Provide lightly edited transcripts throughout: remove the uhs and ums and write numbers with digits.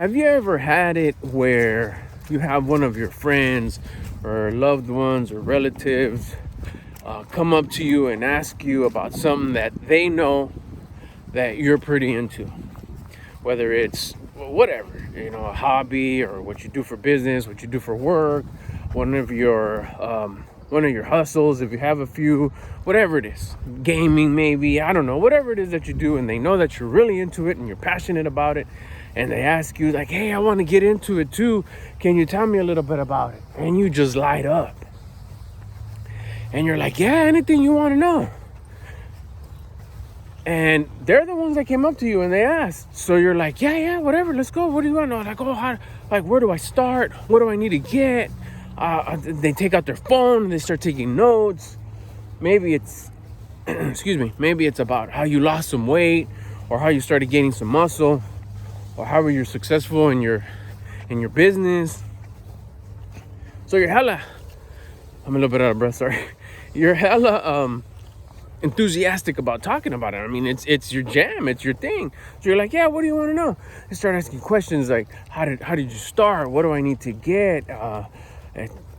Have you ever had it where you have one of your friends or loved ones or relatives come up to you and ask you about something that they know that you're pretty into? Whether it's whatever, a hobby or what you do for business, what you do for work, one of your hustles, if you have a few, whatever it is, gaming maybe, I don't know, whatever it is that you do, and they know that you're really into it and you're passionate about it, and they ask you like, hey, I want to get into it too, can you tell me a little bit about it? And you just light up and you're like, yeah, anything you want to know. And they're the ones that came up to you and they asked. So you're like, yeah, whatever, let's go. What do you want to know? Like, where do I start? What do I need to get? They take out their phone and they start taking notes. Maybe it's, maybe it's about how you lost some weight, or how you started gaining some muscle, or how you're successful in your business. So you're hella, I'm a little bit out of breath, sorry. You're hella enthusiastic about talking about it. I mean, it's your jam, it's your thing. So you're like, yeah, what do you want to know? They start asking questions like, how did you start? What do I need to get?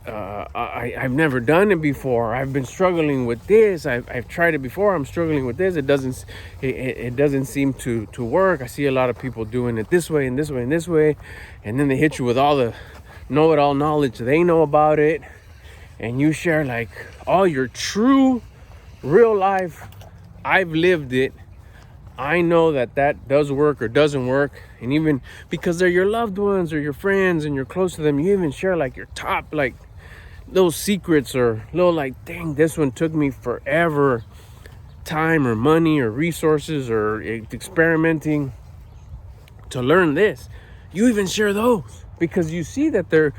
I've never done it before. I've been struggling with this. I've tried it before. I'm struggling with this. It doesn't seem to work. I see a lot of people doing it this way and this way and this way, and then they hit you with all the know-it-all knowledge they know about it, and you share like all your true real life, I've lived it, I know that does work or doesn't work. And even because they're your loved ones or your friends and you're close to them, you even share like your top like little secrets, or little like, dang, this one took me forever time or money or resources or experimenting to learn this. You even share those because you see that they're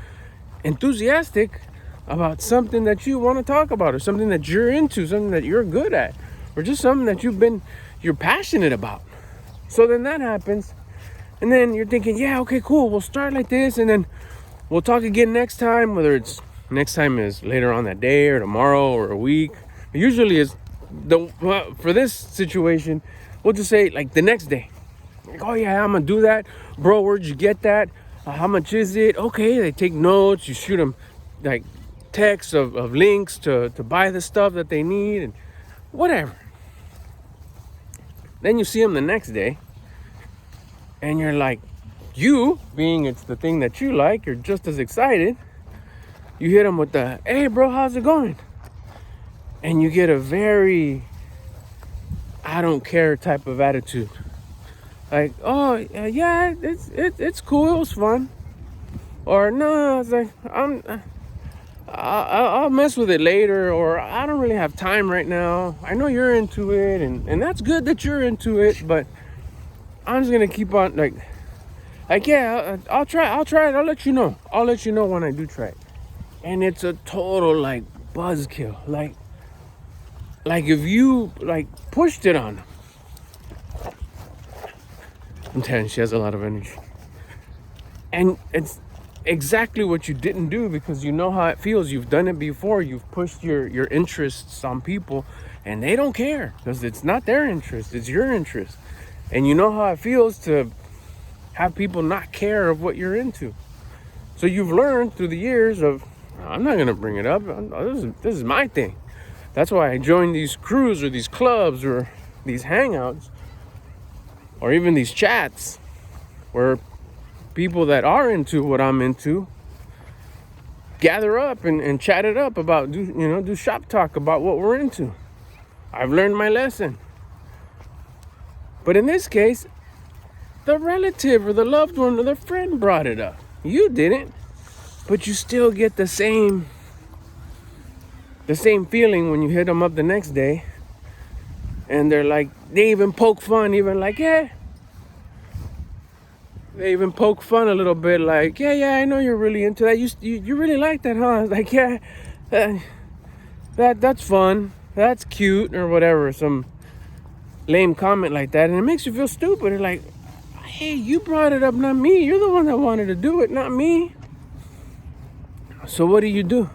enthusiastic about something that you want to talk about, or something that you're into, something that you're good at, or just something that you're passionate about. So then that happens, and then you're thinking, yeah, okay, cool, we'll start like this, and then we'll talk again next time, whether it's next time is later on that day or tomorrow or a week. Usually is for this situation, we'll just say like the next day, like, oh yeah, I'm gonna do that, bro, where'd you get that? How much is it? Okay, they take notes, you shoot them like texts of links to buy the stuff that they need and whatever. Then you see them the next day and you're like, you being it's the thing that you like, you're just as excited. You hit them with the, hey bro, how's it going? And you get a very I don't care type of attitude, like, oh yeah, it's cool, it was fun. Or no, it's like, I'll mess with it later, or I don't really have time right now. I know you're into it, and that's good that you're into it, but I'm just gonna keep on like yeah, I'll try it. I'll let you know when I do try it. And it's a total like buzzkill. Like if you like pushed it on them. I'm telling you, she has a lot of energy, and it's exactly what you didn't do, because you know how it feels. You've done it before. You've pushed your interests on people and they don't care, because it's not their interest, it's your interest. And you know how it feels to have people not care of what you're into. So you've learned through the years of, I'm not going to bring it up. This is my thing. That's why I joined these crews or these clubs or these hangouts or even these chats where people that are into what I'm into gather up and chat it up about, do shop talk about what we're into. I've learned my lesson. But in this case, the relative or the loved one or the friend brought it up. You didn't, but you still get the same feeling when you hit them up the next day and they're like, they even poke fun, even like, yeah. They even poke fun a little bit, like, yeah, I know you're really into that. You really like that, huh? Like, yeah, that's fun, that's cute, or whatever. Some lame comment like that, and it makes you feel stupid. It's like, hey, you brought it up, not me. You're the one that wanted to do it, not me. So what do?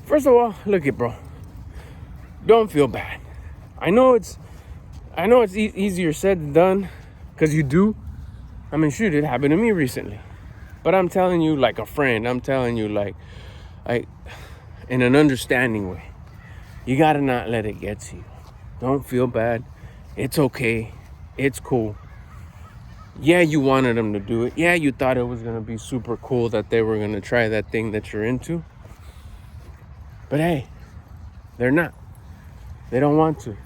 First of all, look it, bro. Don't feel bad. I know it's easier said than done, because you do. I mean, shoot, it happened to me recently. But I'm telling you like a friend. I'm telling you like in an understanding way. You gotta not let it get to you. Don't feel bad. It's okay. It's cool. Yeah, you wanted them to do it. Yeah, you thought it was gonna be super cool that they were gonna try that thing that you're into. But hey, they're not. They don't want to.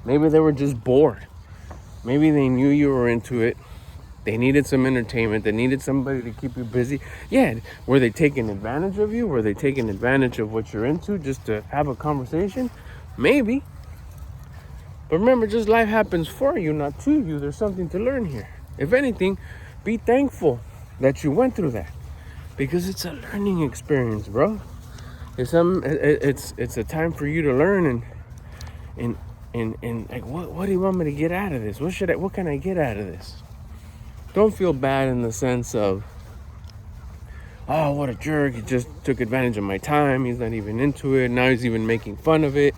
Maybe they were just bored. Maybe they knew you were into it. They needed some entertainment. They needed somebody to keep you busy. Yeah, were they taking advantage of you? Were they taking advantage of what you're into just to have a conversation? Maybe. But remember, just life happens for you, not to you. There's something to learn here. If anything, be thankful that you went through that, because it's a learning experience, bro. It's a time for you to learn and like what do you want me to get out of this? What can I get out of this? Don't feel bad in the sense of, oh, what a jerk, he just took advantage of my time, he's not even into it, now he's even making fun of it.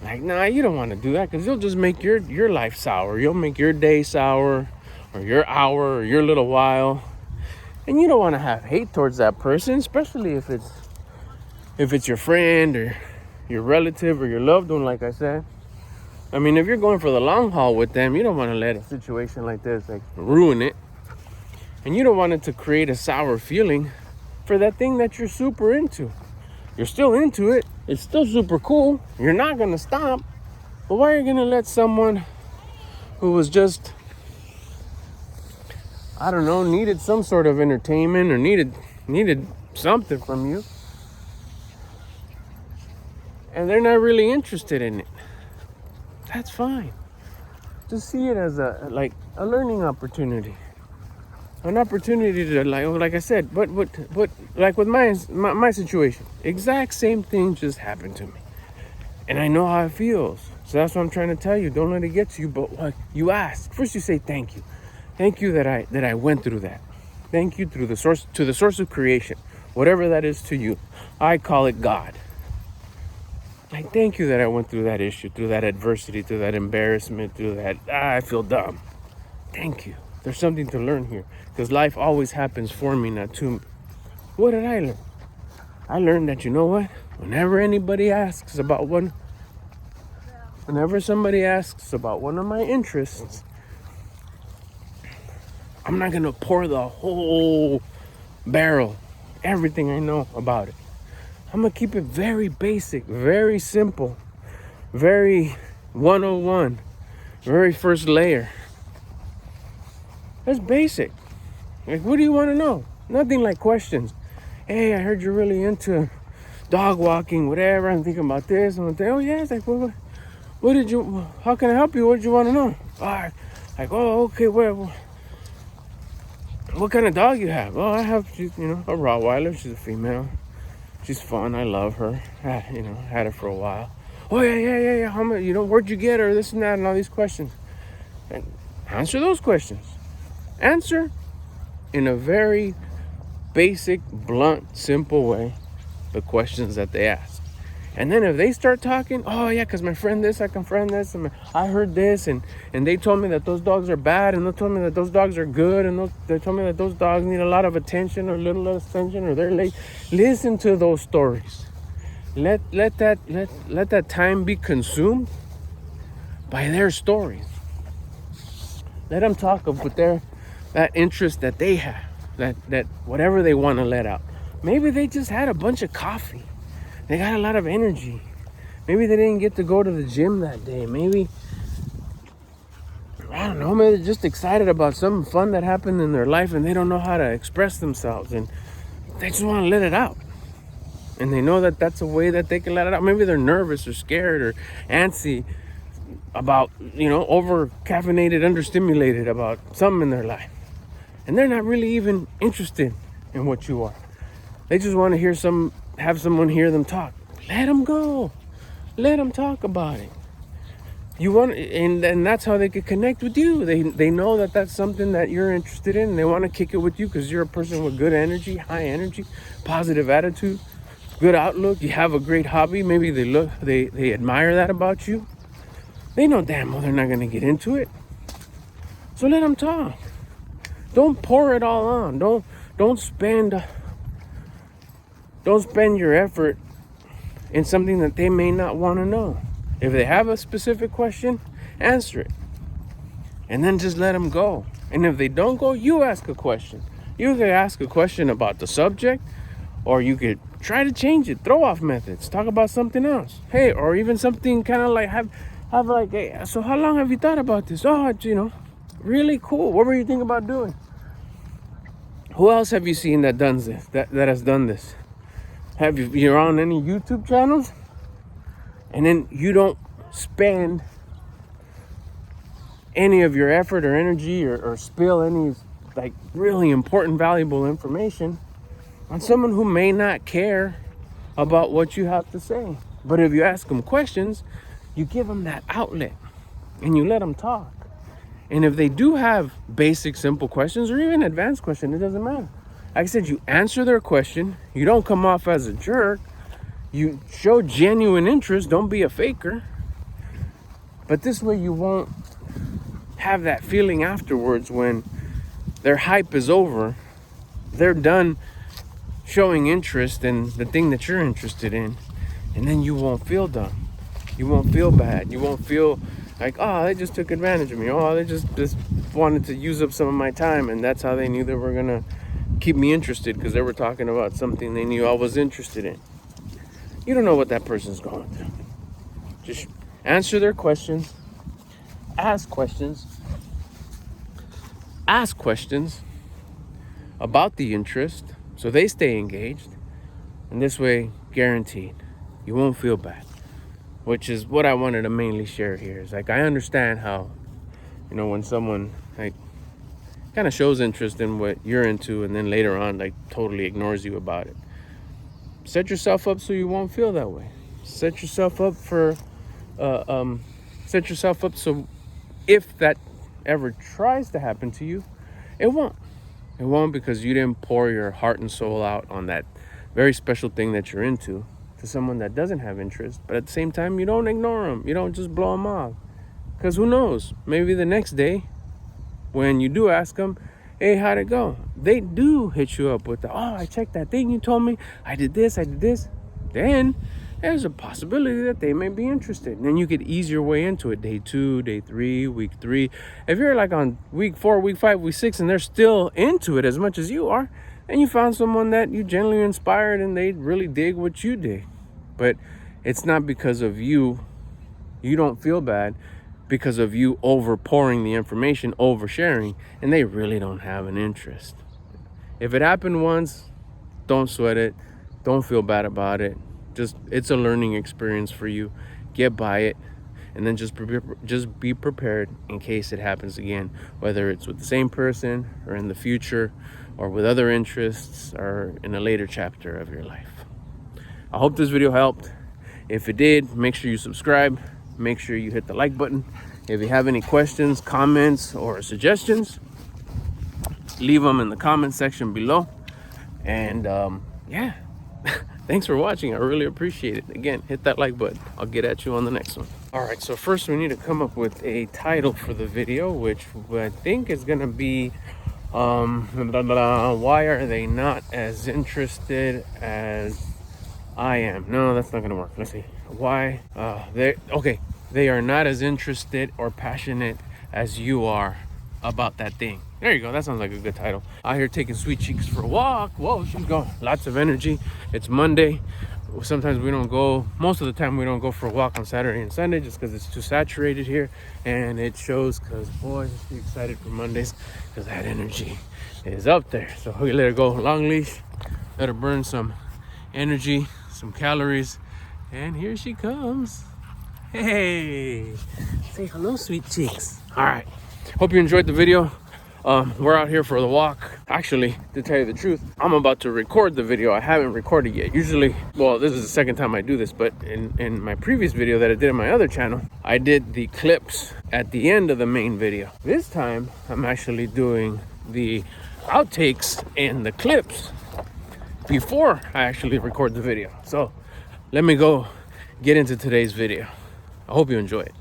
Like, nah, you don't want to do that, because you'll just make your life sour. You'll make your day sour, or your hour, or your little while. And you don't want to have hate towards that person, especially if it's your friend or your relative or your loved one, like I said. I mean, if you're going for the long haul with them, you don't want to let a situation like this like ruin it. And you don't want it to create a sour feeling for that thing that you're super into. You're still into it. It's still super cool. You're not going to stop. But why are you going to let someone who was just, I don't know, needed some sort of entertainment or needed something from you, and they're not really interested in it? That's fine. Just see it as a learning opportunity, an opportunity to like I said. But like with my situation, exact same thing just happened to me, and I know how it feels. So that's what I'm trying to tell you. Don't let it get to you. But what you ask first, you say thank you that I went through that. Thank you to the source of creation, whatever that is to you. I call it God. Like, thank you that I went through that issue, through that adversity, through that embarrassment, through that, I feel dumb. Thank you. There's something to learn here, because life always happens for me, not to me. What did I learn? I learned that, you know what? Whenever somebody asks about one of my interests, I'm not going to pour the whole barrel, everything I know about it. I'm going to keep it very basic, very simple, very 101, very first layer. That's basic. Like, what do you want to know? Nothing like questions. Hey, I heard you're really into dog walking, whatever. I'm thinking about this. I'm like, oh, yeah. It's like, how can I help you? What did you want to know? Like, oh, okay, well, what kind of dog you have? Oh, I have, a Rottweiler. She's a female. She's fun. I love her. Had her for a while. Oh, yeah. How much, where'd you get her? This and that and all these questions. And answer those questions. Answer in a very basic, blunt, simple way the questions that they ask. And then if they start talking, oh, yeah, because my friend this, I can friend this, and I heard this, and they told me that those dogs are bad, and they told me that those dogs are good, and they told me that those dogs need a lot of attention or little less attention, or they're late. Listen to those stories. Let that time be consumed by their stories. Let them talk with that interest that they have, that whatever they want to let out. Maybe they just had a bunch of coffee. They got a lot of energy. Maybe they didn't get to go to the gym that day. Maybe, I don't know, maybe they're just excited about something fun that happened in their life and they don't know how to express themselves and they just want to let it out. And they know that that's a way that they can let it out. Maybe they're nervous or scared or antsy about, over caffeinated, understimulated about something in their life. And they're not really even interested in what you are. They just want to have someone hear them talk. Let them go. Let them talk about it. And that's how they could connect with you. They know that that's something that you're interested in, and they want to kick it with you because you're a person with good energy, high energy, positive attitude, good outlook. You have a great hobby. Maybe they admire that about you. They know damn well they're not going to get into it. So let them talk. Don't pour it all on. Don't spend your effort in something that they may not want to know. If they have a specific question, answer it. And then just let them go. And if they don't go, you ask a question. You could ask a question about the subject, or you could try to change it. Throw off methods. Talk about something else. Hey, or even something kind of like have like, hey, so how long have you thought about this? Oh, it's, really cool. What were you thinking about doing? Who else have you seen that does this? That has done this? You're on any YouTube channels, and then you don't spend any of your effort or energy or spill any like really important, valuable information on someone who may not care about what you have to say. But if you ask them questions, you give them that outlet and you let them talk. And if they do have basic, simple questions or even advanced questions, it doesn't matter. Like I said, you answer their question. You don't come off as a jerk. You show genuine interest. Don't be a faker. But this way you won't have that feeling afterwards when their hype is over. They're done showing interest in the thing that you're interested in. And then you won't feel dumb. You won't feel bad. You won't feel like, oh, they just took advantage of me. Oh, they just wanted to use up some of my time. And that's how they knew they were going to keep me interested, because they were talking about something they knew I was interested in. You don't know what that person's going through. Just answer their questions. Ask questions about the interest so they stay engaged. And this way, guaranteed, you won't feel bad. Which is what I wanted to mainly share here. Is like, I understand how, when someone like kind of shows interest in what you're into and then later on like totally ignores you about it. Set yourself up so you won't feel that way. Set yourself up so if that ever tries to happen to you, it won't. It won't, because you didn't pour your heart and soul out on that very special thing that you're into to someone that doesn't have interest. But at the same time, you don't ignore them. You don't just blow them off. Because who knows? Maybe the next day, when you do ask them, hey, how'd it go? They do hit you up with I checked that thing you told me. I did this. Then there's a possibility that they may be interested. And then you could ease your way into it. Day 2, day 3, week 3. If you're like on week 4, week 5, week 6, and they're still into it as much as you are, and you found someone that you genuinely inspired and they really dig what you dig. But it's not because of you. You don't feel bad because of you over pouring the information, oversharing, and they really don't have an interest. If it happened once, don't sweat it. Don't feel bad about it. It's a learning experience for you. Get by it, and then just be prepared in case it happens again, whether it's with the same person or in the future or with other interests or in a later chapter of your life. I hope this video helped. If it did, make sure you subscribe. Make sure you hit the like button. If you have any questions, comments, or suggestions, leave them in the comment section below. And yeah, thanks for watching. I really appreciate it. Again, hit that like button. I'll get at you on the next one. All right, so first we need to come up with a title for the video, which I think is gonna be why are they not as interested as I am? No, that's not gonna work. Let's see. Why they are not as interested or passionate as you are about that thing. There you go. That sounds like a good title. Out here taking Sweet Cheeks for a walk. Whoa, she's going. Lots of energy. It's Monday. Sometimes we don't go. Most of the time we don't go for a walk on Saturday and Sunday just because it's too saturated here. And it shows because, boy, I'm excited for Mondays because that energy is up there. So we let her go long leash. Let her burn some energy, some calories. And here she comes. Hey, say hello, Sweet Cheeks. All right, hope you enjoyed the video. We're out here for the walk. Actually, to tell you the truth, I'm about to record the video. I haven't recorded yet. Usually, well, this is the second time I do this, but in my previous video that I did on my other channel, I did the clips at the end of the main video. This time, I'm actually doing the outtakes and the clips before I actually record the video. So let me go get into today's video. I hope you enjoy it.